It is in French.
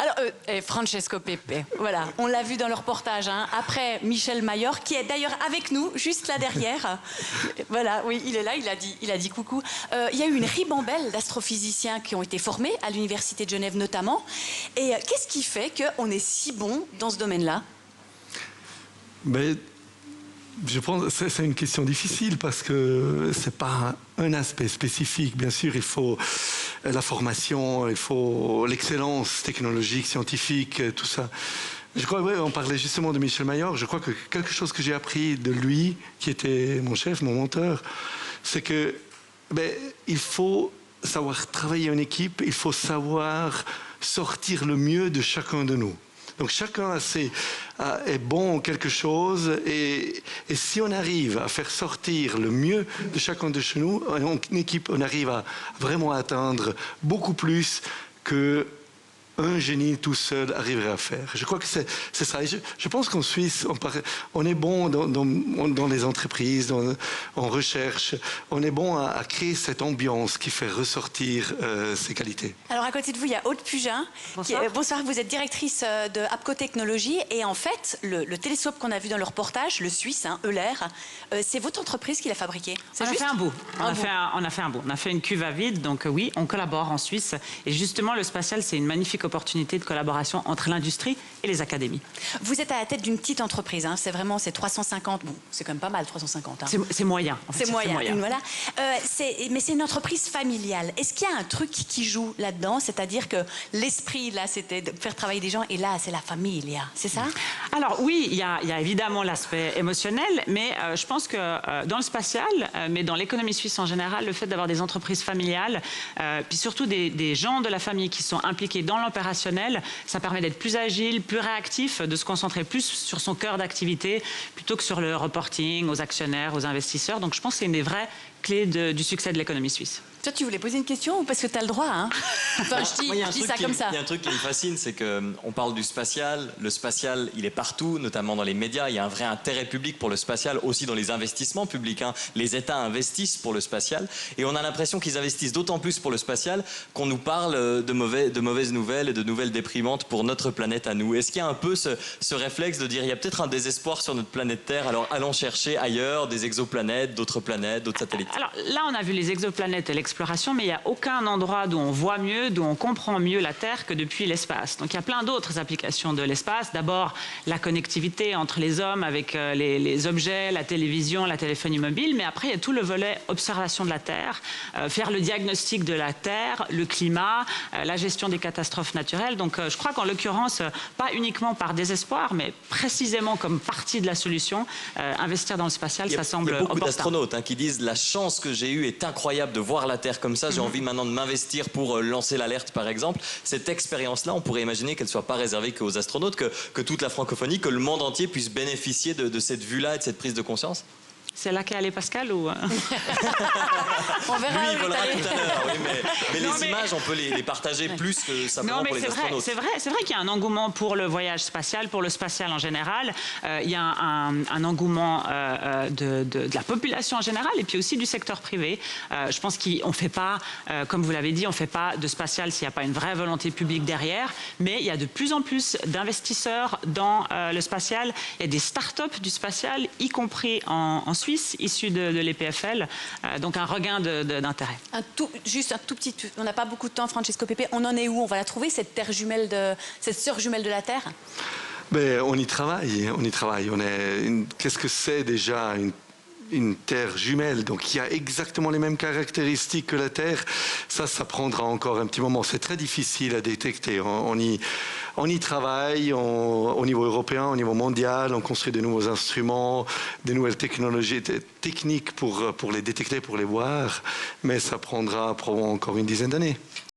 Alors, Francesco Pepe, voilà, on l'a vu dans le reportage, hein, après Michel Mayor, qui est d'ailleurs avec nous, juste là derrière. Voilà, oui, il est là, il a dit coucou. Il y a eu une ribambelle d'astrophysiciens qui ont été formés à l'Université de Genève notamment. Et qu'est-ce qui fait qu'on est si bon dans ce domaine-là? Mais je pense que c'est une question difficile parce que ce n'est pas un aspect spécifique. Bien sûr, il faut la formation, il faut l'excellence technologique, scientifique, tout ça. Je crois, ouais, on parlait justement de Michel Mayor. Je crois que quelque chose que j'ai appris de lui, qui était mon chef, mon mentor, c'est que il faut savoir travailler en équipe, il faut savoir sortir le mieux de chacun de nous. Donc chacun est bon en quelque chose et si on arrive à faire sortir le mieux de chacun de chez nous, en équipe, on arrive à vraiment atteindre beaucoup plus que un génie tout seul arriverait à faire. Je crois que c'est ça. Et je pense qu'en Suisse, on est bon dans les entreprises, en recherche. On est bon à créer cette ambiance qui fait ressortir ses qualités. Alors à côté de vous, il y a Aude Pugin. Bonsoir. Bonsoir, vous êtes directrice de APCO Technologies. Et en fait, le télescope qu'on a vu dans le reportage, le suisse, hein, Euler, c'est votre entreprise qui l'a fabriqué. On a fait un bout. On a fait un bout. On a fait une cuve à vide. Donc oui, on collabore en Suisse. Et justement, le spatial, c'est une magnifique opportunité de collaboration entre l'industrie et les académies. Vous êtes à la tête d'une petite entreprise, hein. C'est vraiment 350, bon, c'est quand même pas mal 350. Hein. C'est moyen. En fait, c'est moyen, voilà. Mais c'est une entreprise familiale. Est-ce qu'il y a un truc qui joue là-dedans? C'est-à-dire que l'esprit, là, c'était de faire travailler des gens, et là, c'est la famille, c'est ça? Alors oui, il y a évidemment l'aspect émotionnel, mais je pense que dans le spatial, mais dans l'économie suisse en général, le fait d'avoir des entreprises familiales, puis surtout des gens de la famille qui sont impliqués dans l'opérationnel, ça permet d'être plus agile, plus réactif, de se concentrer plus sur son cœur d'activité plutôt que sur le reporting aux actionnaires, aux investisseurs. Donc je pense que c'est une des vraies clés du succès de l'économie suisse. Toi, tu voulais poser une question ou parce que tu as le droit, hein? Enfin, je dis ça comme ça. Il y a un truc qui me fascine, c'est qu'on parle du spatial. Le spatial, il est partout, notamment dans les médias. Il y a un vrai intérêt public pour le spatial, aussi dans les investissements publics. Hein. Les États investissent pour le spatial. Et on a l'impression qu'ils investissent d'autant plus pour le spatial qu'on nous parle de mauvaises nouvelles et de nouvelles déprimantes pour notre planète à nous. Est-ce qu'il y a un peu ce réflexe de dire il y a peut-être un désespoir sur notre planète Terre, alors allons chercher ailleurs des exoplanètes, d'autres satellites? Alors là, on a vu les exoplanètes et l'exploration, mais il n'y a aucun endroit d'où on voit mieux, d'où on comprend mieux la Terre que depuis l'espace. Donc il y a plein d'autres applications de l'espace. D'abord, la connectivité entre les hommes avec les objets, la télévision, la téléphonie mobile, mais après, il y a tout le volet observation de la Terre, faire le diagnostic de la Terre, le climat, la gestion des catastrophes naturelles. Donc je crois qu'en l'occurrence, pas uniquement par désespoir, mais précisément comme partie de la solution, investir dans le spatial, ça semble opportun. Il y a beaucoup d'astronautes qui disent la chance que j'ai eue est incroyable de voir la Terre comme ça, j'ai envie maintenant de m'investir pour lancer l'alerte par exemple. Cette expérience-là, on pourrait imaginer qu'elle ne soit pas réservée qu'aux astronautes, que toute la francophonie, que le monde entier puisse bénéficier de cette vue-là et de cette prise de conscience. C'est là qu'est allé Pascal ou... On verra. Lui, il volera tout à l'heure, oui, mais les images, on peut les partager plus que simplement pour les astronautes. C'est vrai qu'il y a un engouement pour le voyage spatial, pour le spatial en général. Il y a un engouement de la population en général et puis aussi du secteur privé. Je pense qu'on ne fait pas, comme vous l'avez dit, on ne fait pas de spatial s'il n'y a pas une vraie volonté publique derrière. Mais il y a de plus en plus d'investisseurs dans le spatial. Il y a des start-up du spatial, y compris en Suisse, issus de l'EPFL, donc un regain d'intérêt. Juste un tout petit... On n'a pas beaucoup de temps, Francesco Pepe. On en est où? On va la trouver, cette sœur jumelle de la Terre? On y travaille, Qu'est-ce que c'est déjà une Terre jumelle, donc il y a exactement les mêmes caractéristiques que la Terre. Ça prendra encore un petit moment. C'est très difficile à détecter. On y travaille au niveau européen, au niveau mondial. On construit de nouveaux instruments, de nouvelles technologies techniques pour les détecter, pour les voir. Mais ça prendra probablement encore une dizaine d'années.